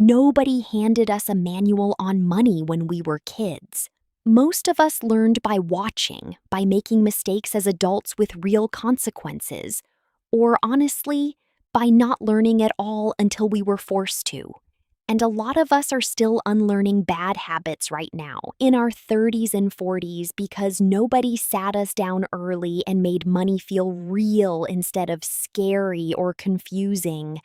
Nobody handed us a manual on money when we were kids. Most of us learned by watching, by making mistakes as adults with real consequences, or honestly, by not learning at all until we were forced to. And a lot of us are still unlearning bad habits right now, in our 30s and 40s, because nobody sat us down early and made money feel real instead of scary or confusing.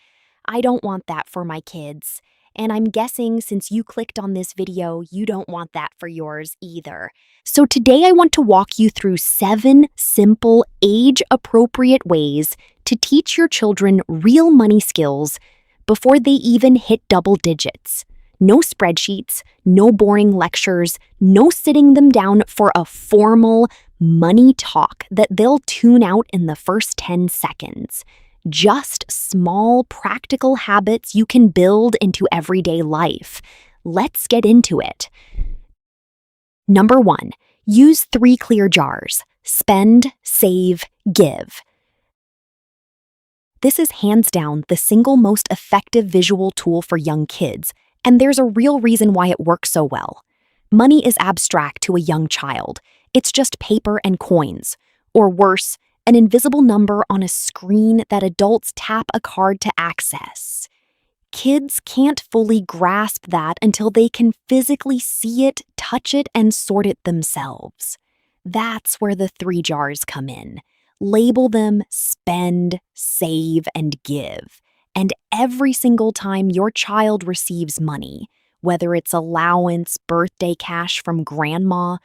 I don't want that for my kids. And I'm guessing since you clicked on this video, you don't want that for yours either. So today I want to walk you through 7 simple, age-appropriate ways to teach your children real money skills before they even hit double digits. No spreadsheets, no boring lectures, no sitting them down for a formal money talk that they'll tune out in the first 10 seconds. Just small, practical habits you can build into everyday life. Let's get into it. Number 1, use 3 clear jars. Spend, save, give. This is hands down the single most effective visual tool for young kids, and there's a real reason why it works so well. Money is abstract to a young child. It's just paper and coins. Or worse, an invisible number on a screen that adults tap a card to access. Kids can't fully grasp that until they can physically see it, touch it, and sort it themselves. That's where the 3 jars come in. Label them spend, save, and give. And every single time your child receives money, whether it's allowance, birthday cash from grandma,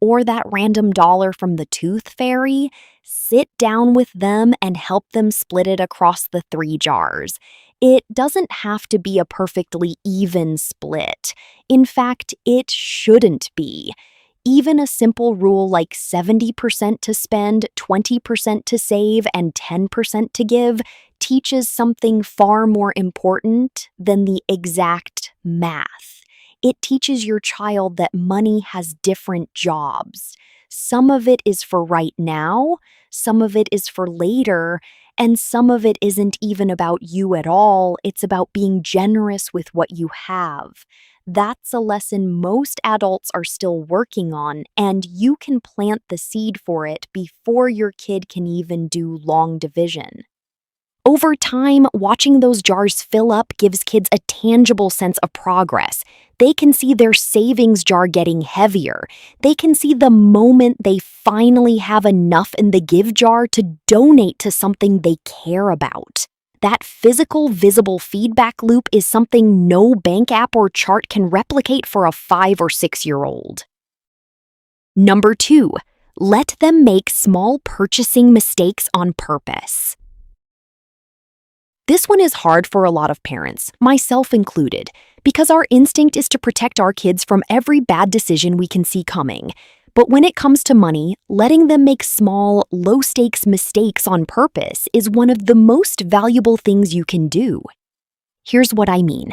or that random dollar from the tooth fairy, sit down with them and help them split it across the 3 jars. It doesn't have to be a perfectly even split. In fact, it shouldn't be. Even a simple rule like 70% to spend, 20% to save, and 10% to give teaches something far more important than the exact math. It teaches your child that money has different jobs. Some of it is for right now, some of it is for later, and some of it isn't even about you at all. It's about being generous with what you have. That's a lesson most adults are still working on, and you can plant the seed for it before your kid can even do long division. Over time, watching those jars fill up gives kids a tangible sense of progress. They can see their savings jar getting heavier. They can see the moment they finally have enough in the give jar to donate to something they care about. That physical, visible feedback loop is something no bank app or chart can replicate for a 5 or 6-year-old. Number 2, let them make small purchasing mistakes on purpose. This one is hard for a lot of parents, myself included, because our instinct is to protect our kids from every bad decision we can see coming. But when it comes to money, letting them make small, low-stakes mistakes on purpose is one of the most valuable things you can do. Here's what I mean.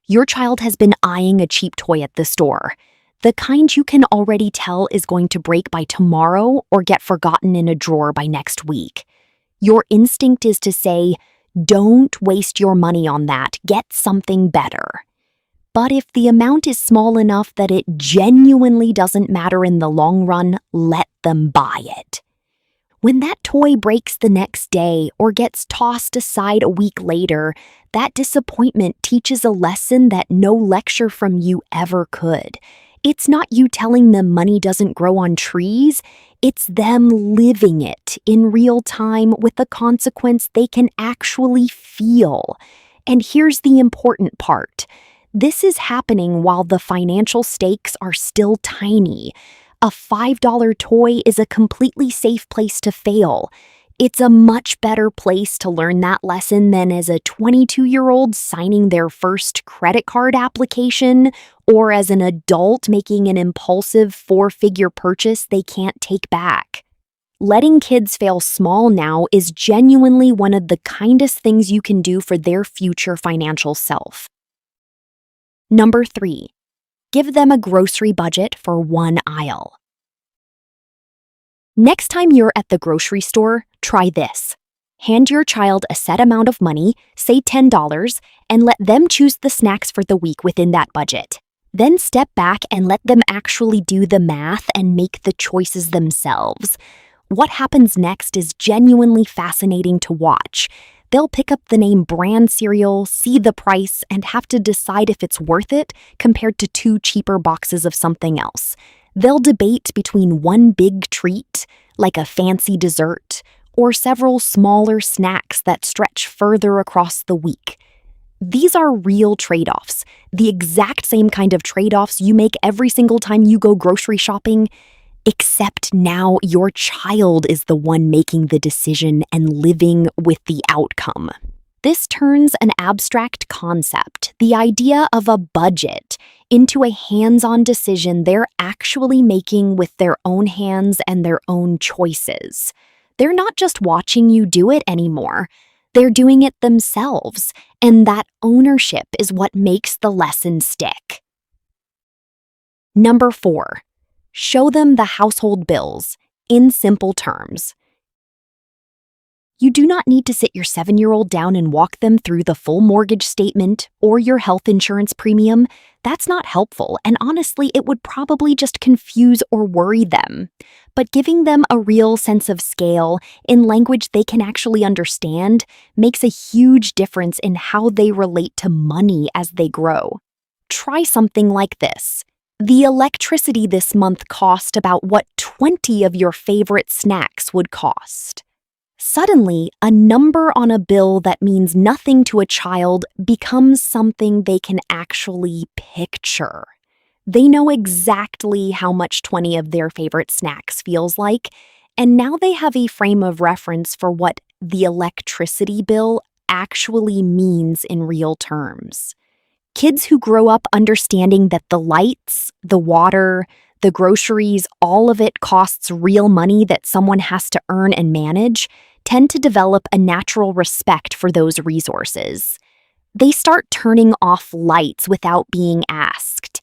Your child has been eyeing a cheap toy at the store, the kind you can already tell is going to break by tomorrow or get forgotten in a drawer by next week. Your instinct is to say, "Don't waste your money on that, get something better." But if the amount is small enough that it genuinely doesn't matter in the long run, let them buy it. When that toy breaks the next day or gets tossed aside a week later, that disappointment teaches a lesson that no lecture from you ever could. It's not you telling them money doesn't grow on trees, it's them living it in real time with the consequence they can actually feel. And here's the important part. This is happening while the financial stakes are still tiny. A $5 toy is a completely safe place to fail. It's a much better place to learn that lesson than as a 22-year-old signing their first credit card application or as an adult making an impulsive 4-figure purchase they can't take back. Letting kids fail small now is genuinely one of the kindest things you can do for their future financial self. Number 3, give them a grocery budget for one aisle. Next time you're at the grocery store, try this. Hand your child a set amount of money, say $10, and let them choose the snacks for the week within that budget. Then step back and let them actually do the math and make the choices themselves. What happens next is genuinely fascinating to watch. They'll pick up the name brand cereal, see the price, and have to decide if it's worth it compared to 2 cheaper boxes of something else. They'll debate between one big treat, like a fancy dessert, or several smaller snacks that stretch further across the week. These are real trade-offs, the exact same kind of trade-offs you make every single time you go grocery shopping, except now your child is the one making the decision and living with the outcome. This turns an abstract concept, the idea of a budget, into a hands-on decision they're actually making with their own hands and their own choices. They're not just watching you do it anymore. They're doing it themselves, and that ownership is what makes the lesson stick. Number 4, show them the household bills in simple terms. You do not need to sit your 7-year-old down and walk them through the full mortgage statement or your health insurance premium. That's not helpful, and honestly, it would probably just confuse or worry them. But giving them a real sense of scale in language they can actually understand makes a huge difference in how they relate to money as they grow. Try something like this. The electricity this month cost about what 20 of your favorite snacks would cost. Suddenly, a number on a bill that means nothing to a child becomes something they can actually picture. They know exactly how much 20 of their favorite snacks feels like, and now they have a frame of reference for what the electricity bill actually means in real terms. Kids who grow up understanding that the lights, the water, the groceries, all of it costs real money that someone has to earn and manage, tend to develop a natural respect for those resources. They start turning off lights without being asked.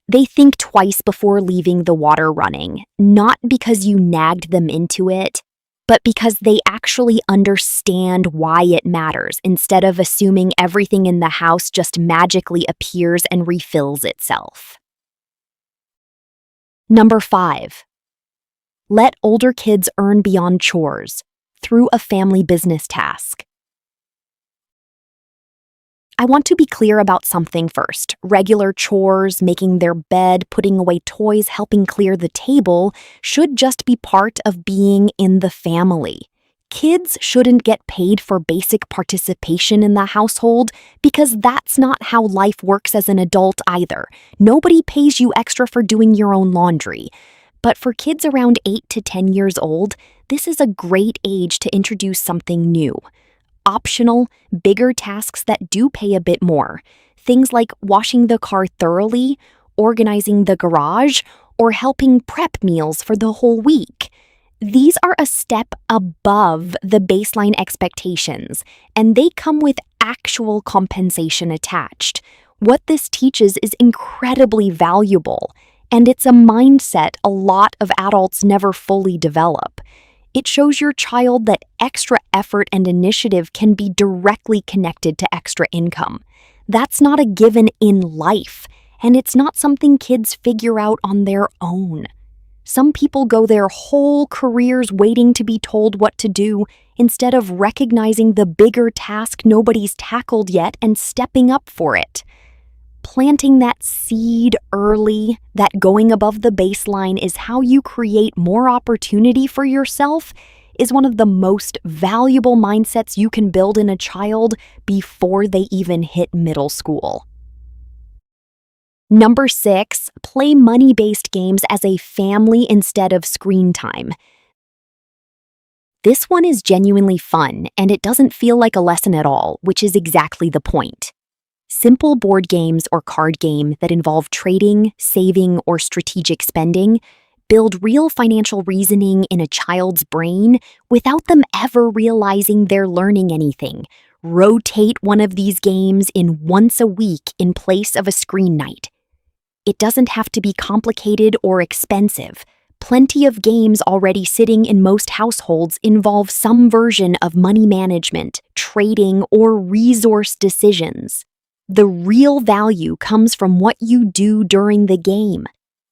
They think twice before leaving the water running, not because you nagged them into it, but because they actually understand why it matters instead of assuming everything in the house just magically appears and refills itself. Number 5, let older kids earn beyond chores through a family business task. I want to be clear about something first. Regular chores, making their bed, putting away toys, helping clear the table, should just be part of being in the family. Kids shouldn't get paid for basic participation in the household because that's not how life works as an adult either. Nobody pays you extra for doing your own laundry. But for kids around 8 to 10 years old, this is a great age to introduce something new. Optional, bigger tasks that do pay a bit more. Things like washing the car thoroughly, organizing the garage, or helping prep meals for the whole week. These are a step above the baseline expectations, and they come with actual compensation attached. What this teaches is incredibly valuable, and it's a mindset a lot of adults never fully develop. It shows your child that extra effort and initiative can be directly connected to extra income. That's not a given in life, and it's not something kids figure out on their own. Some people go their whole careers waiting to be told what to do instead of recognizing the bigger task nobody's tackled yet and stepping up for it. Planting that seed early, that going above the baseline is how you create more opportunity for yourself, is one of the most valuable mindsets you can build in a child before they even hit middle school. Number 6, play money-based games as a family instead of screen time. This one is genuinely fun, and it doesn't feel like a lesson at all, which is exactly the point. Simple board games or card game that involve trading, saving, or strategic spending build real financial reasoning in a child's brain without them ever realizing they're learning anything. Rotate one of these games in once a week in place of a screen night. It doesn't have to be complicated or expensive, Plenty of games already sitting in most households involve some version of money management, trading, or resource decisions. The real value comes from what you do during the game.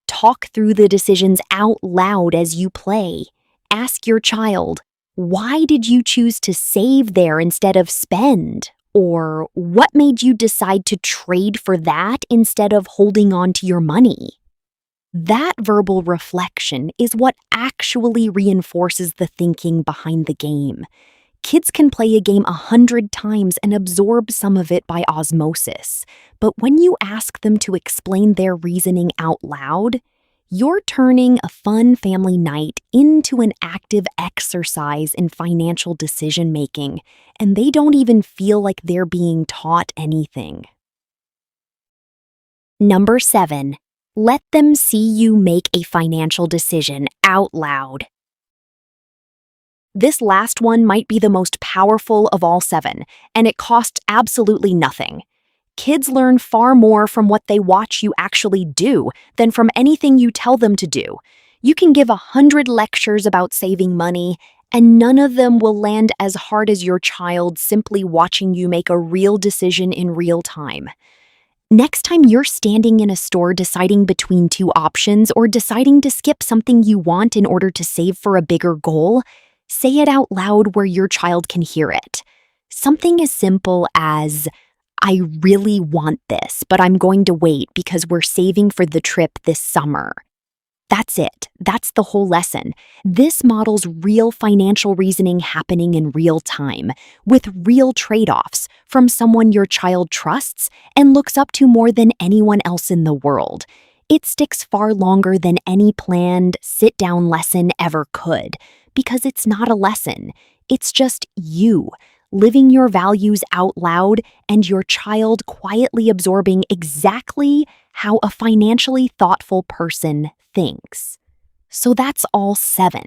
Talk through the decisions out loud as you play. Ask your child, why did you choose to save there instead of spend? Or what made you decide to trade for that instead of holding on to your money? That verbal reflection is what actually reinforces the thinking behind the game. Kids can play a game 100 times and absorb some of it by osmosis. But when you ask them to explain their reasoning out loud, you're turning a fun family night into an active exercise in financial decision making, and they don't even feel like they're being taught anything. Number 7. Let them see you make a financial decision out loud. This last one might be the most powerful of all 7, and it costs absolutely nothing. Kids learn far more from what they watch you actually do than from anything you tell them to do. You can give 100 lectures about saving money, and none of them will land as hard as your child simply watching you make a real decision in real time. Next time you're standing in a store deciding between 2 options or deciding to skip something you want in order to save for a bigger goal, say it out loud where your child can hear it. Something as simple as, I really want this, but I'm going to wait because we're saving for the trip this summer. That's it. That's the whole lesson. This models real financial reasoning happening in real time, with real trade-offs from someone your child trusts and looks up to more than anyone else in the world. It sticks far longer than any planned sit-down lesson ever could, because it's not a lesson. It's just you, living your values out loud and your child quietly absorbing exactly how a financially thoughtful person thinks. So that's all 7.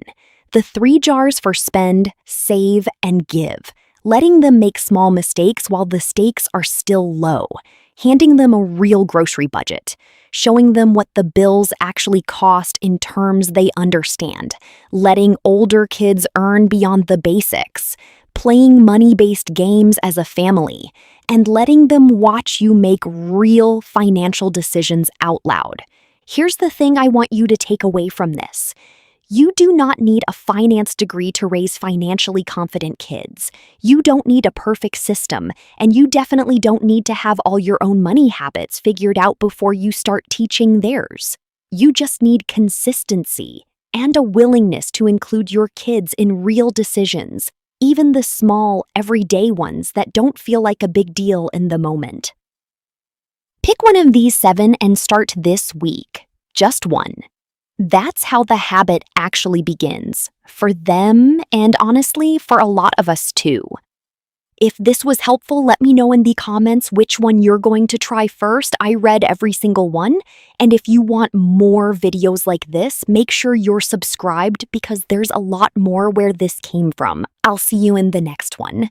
The 3 jars for spend, save, and give. Letting them make small mistakes while the stakes are still low. Handing them a real grocery budget. Showing them what the bills actually cost in terms they understand. Letting older kids earn beyond the basics. Playing money-based games as a family. And letting them watch you make real financial decisions out loud. Here's the thing I want you to take away from this. You do not need a finance degree to raise financially confident kids. You don't need a perfect system, and you definitely don't need to have all your own money habits figured out before you start teaching theirs. You just need consistency and a willingness to include your kids in real decisions, even the small, everyday ones that don't feel like a big deal in the moment. Pick one of these 7 and start this week. Just one. That's how the habit actually begins, for them and honestly, for a lot of us too. If this was helpful, let me know in the comments which one you're going to try first. I read every single one. And if you want more videos like this, make sure you're subscribed because there's a lot more where this came from. I'll see you in the next one.